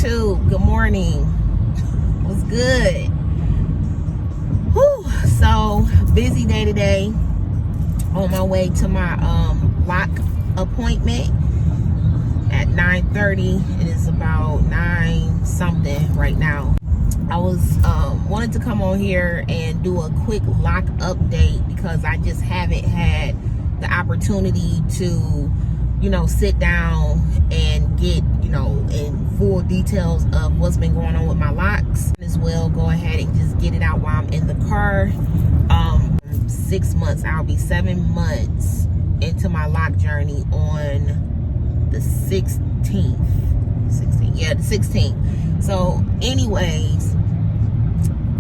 YouTube, good morning. What's good? Whew. So busy day today. On my way to my lock appointment at 9:30. It is about 9 something right now. I was wanted to come on here and do a quick lock update because I just haven't had the opportunity to, sit down and get, in full details of what's been going on with my locks. As well, go ahead and just get it out while I'm in the car. 6 months, I'll be 7 months into my lock journey on the 16th. Yeah, the 16th. So anyways,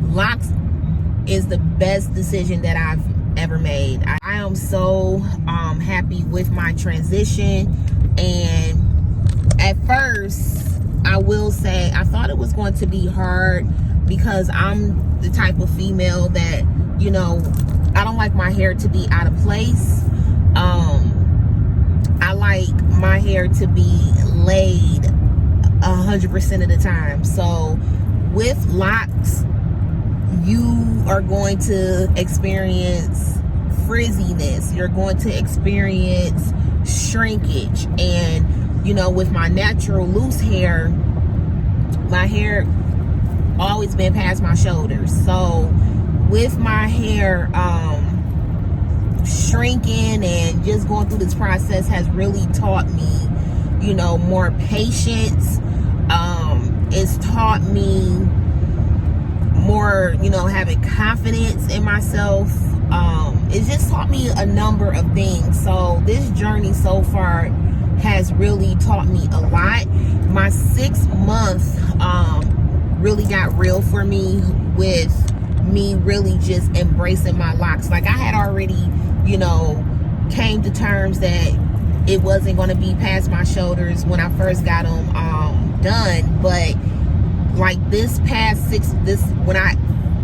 locks is the best decision that I've ever made. I am so happy with my transition. And at first, I will say I thought it was going to be hard because I'm the type of female that, I don't like my hair to be out of place. I like my hair to be laid 100% of the time. So with locks, you are going to experience frizziness. You're going to experience shrinkage. And, with my natural loose hair, my hair always been past my shoulders. So with my hair shrinking and just going through this process has really taught me, more patience. It's taught me more, having confidence in myself. It's just taught me a number of things. So this journey so far has really taught me a lot. My 6 month really got real for me with me really just embracing my locks. Like I had already, came to terms that it wasn't going to be past my shoulders when I first got them done. But like when I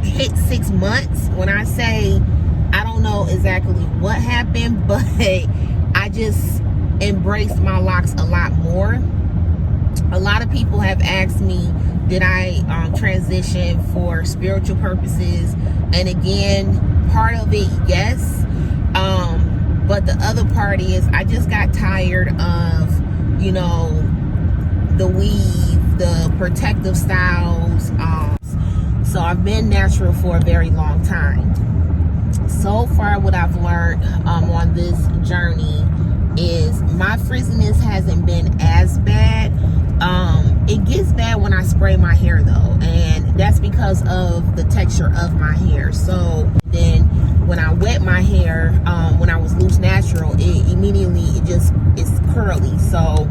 hit 6 months, when I say I don't know exactly what happened, but I just embraced my locks a lot more. A lot of people have asked me, did I transition for spiritual purposes? And again, part of it, yes. But the other part is I just got tired of, the weave, the protective styles. So I've been natural for a very long time. So far, what I've learned on this journey is my frizziness hasn't been as bad. It gets bad when I spray my hair though, and that's because of the texture of my hair. So then when I wet my hair, when I was loose natural, it's curly. So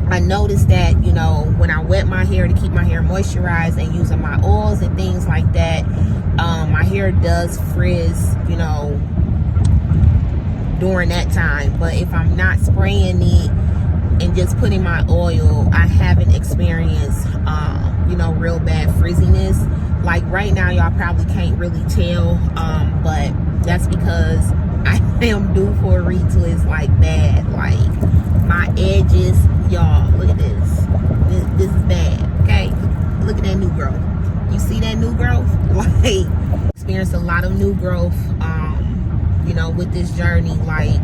I noticed that, when I wet my hair to keep my hair moisturized and using my oils and things like that, my hair does frizz, during that time. But if I'm not spraying it and just putting my oil, I haven't experienced, real bad frizziness. Like right now, y'all probably can't really tell, but that's because I am due for a retwist like bad. Like my edges, y'all, look at this. This is bad, okay? Look at that new growth. You see that new growth? Like, experienced a lot of new growth, with this journey. Like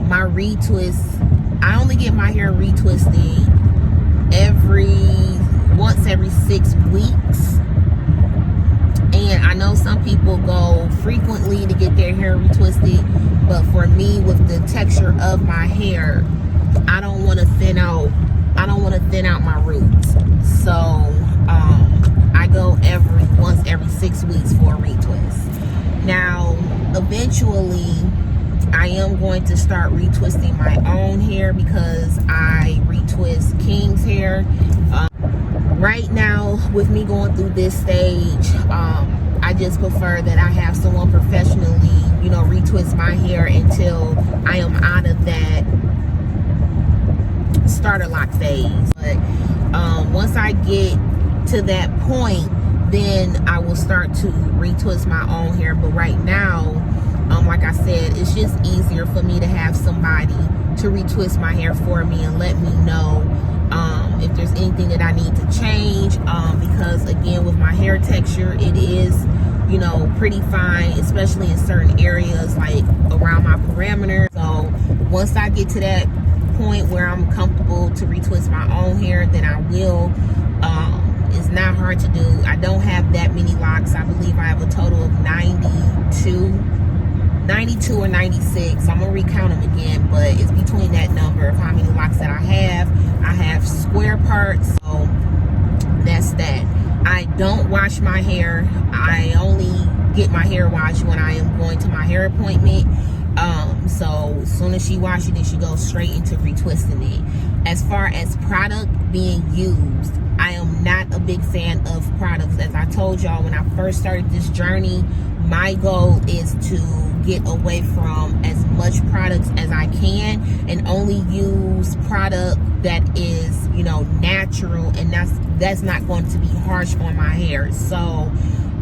my retwist, I only get my hair retwisted once every 6 weeks. And I know some some people go frequently to get their hair retwisted, but for me, with the texture of my hair, I don't want to thin out my roots. So I go once every 6 weeks for a retwist. Now, eventually, I am going to start retwisting my own hair because I retwist King's hair. Right now, with me going through this stage, I just prefer that I have someone professionally, retwist my hair until I am out of that starter lock phase. But once I get to that point, then I will start to retwist my own hair. But right now, like I said, it's just easier for me to have somebody to retwist my hair for me and let me know if there's anything that I need to change, because again, with my hair texture, it is pretty fine, especially in certain areas like around my parameter. So once I get to that point where I'm comfortable to retwist my own hair, then I will. It's not hard to do. I don't have that many locks. I believe I have a total of 92 or 96. I'm gonna recount them again, but it's between that number of how many locks that I have. I have square parts, so that's that. I don't wash my hair. I only get my hair washed when I am going to my hair appointment. So as soon as she washes it, then she goes straight into retwisting it. As far as product being used, I am not a big fan of products. As I told y'all when I first started this journey, my goal is to get away from as much products as I can and only use product that is, natural, and that's not going to be harsh on my hair. So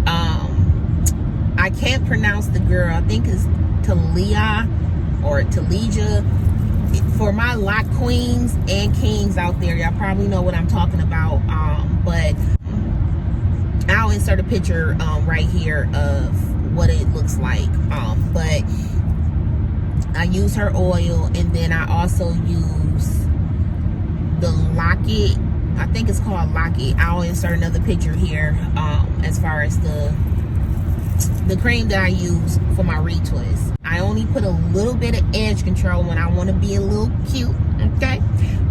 I can't pronounce the girl. I think it's Talia or Talija. For my lock queens and kings out there, y'all probably know what I'm talking about. But I'll insert a picture right here of what it looks like. But I use her oil, and then I also use the Lock-It. I think it's called Lock-It. I'll insert another picture here as far as the cream that I use for my retwist. I only put a little bit of edge control when I want to be a little cute, okay,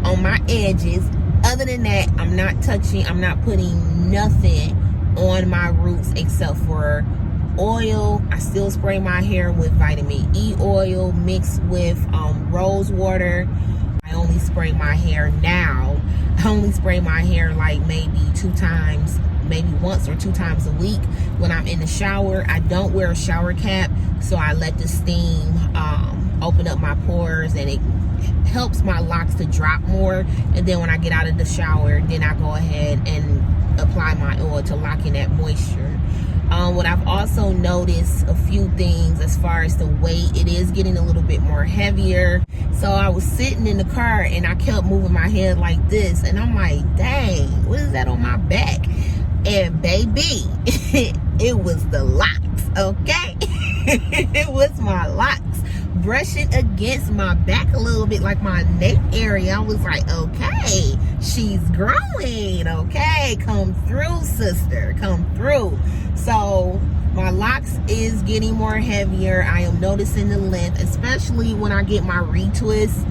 on my edges. Other than that, I'm not putting nothing on my roots except for oil. I still spray my hair with vitamin E oil mixed with rose water. I only spray my hair now. I only spray my hair like maybe once or 2 times a week when I'm in the shower. I don't wear a shower cap, so I let the steam open up my pores, and it helps my locks to drop more. And then when I get out of the shower, then I go ahead and apply my oil to lock in that moisture. What I've also noticed, a few things as far as the weight, it is getting a little bit more heavier. So I was sitting in the car and I kept moving my head like this, and I'm like, dang, what is that on my back? And baby, it was the locks, okay? It was my locks brushing against my back a little bit, like my neck area. I was like, okay, she's growing, okay? Come through, sister, come through. So my locks is getting more heavier. I am noticing the length, especially when I get my retwist.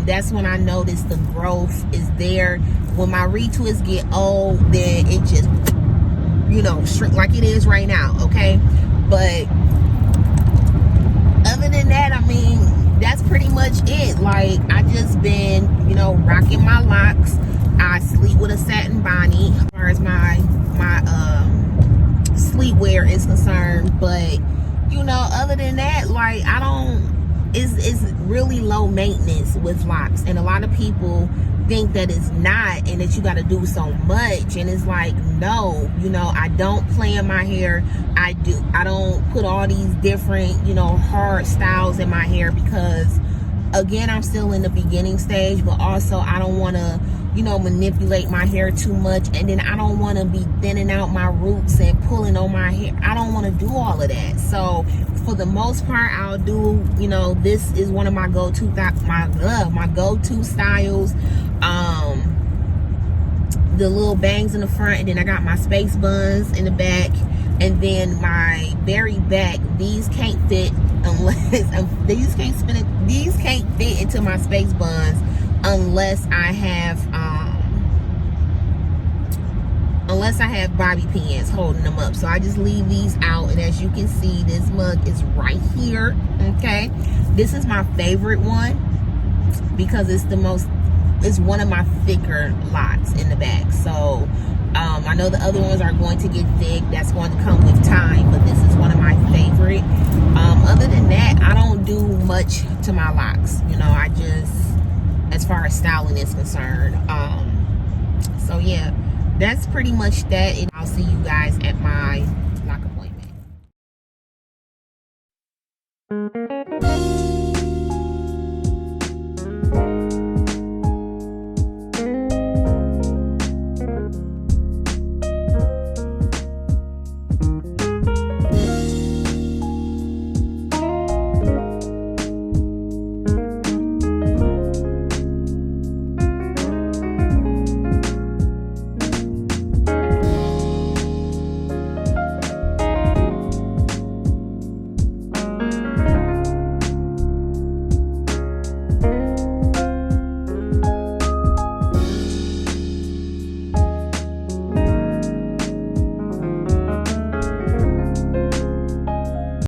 That's when I notice the growth is there. When my retwists get old, then it just, shrink like it is right now, okay? But other than that, I mean, that's pretty much it. Like, I just been, rocking my locks. I sleep with a satin bonnet as far as my sleepwear is concerned. But, other than that, like, it's really low maintenance with locks. And a lot of people think that it's not, and that you got to do so much. And it's like, no, I don't play in my hair. I don't put all these different, hard styles in my hair, because again, I'm still in the beginning stage, but also I don't want to, manipulate my hair too much. And then I don't want to be thinning out my roots and pulling on my hair. I don't want to do all of that. So for the most part, I'll do, this is one of my go-to styles. The little bangs in the front, and then I got my space buns in the back. And then my very back, these can't fit unless these can't fit into my space buns unless I have bobby pins holding them up. So I just leave these out, and as you can see, this mug is right here. Okay, this is my favorite one because it's one of my thicker lots in the back. So I know the other ones are going to get thick. That's going to come with time, but this is one of my favorite. Other than that, I don't do much to my locks. You know, I just, as far as styling is concerned. So yeah, that's pretty much that. And I'll see you guys at my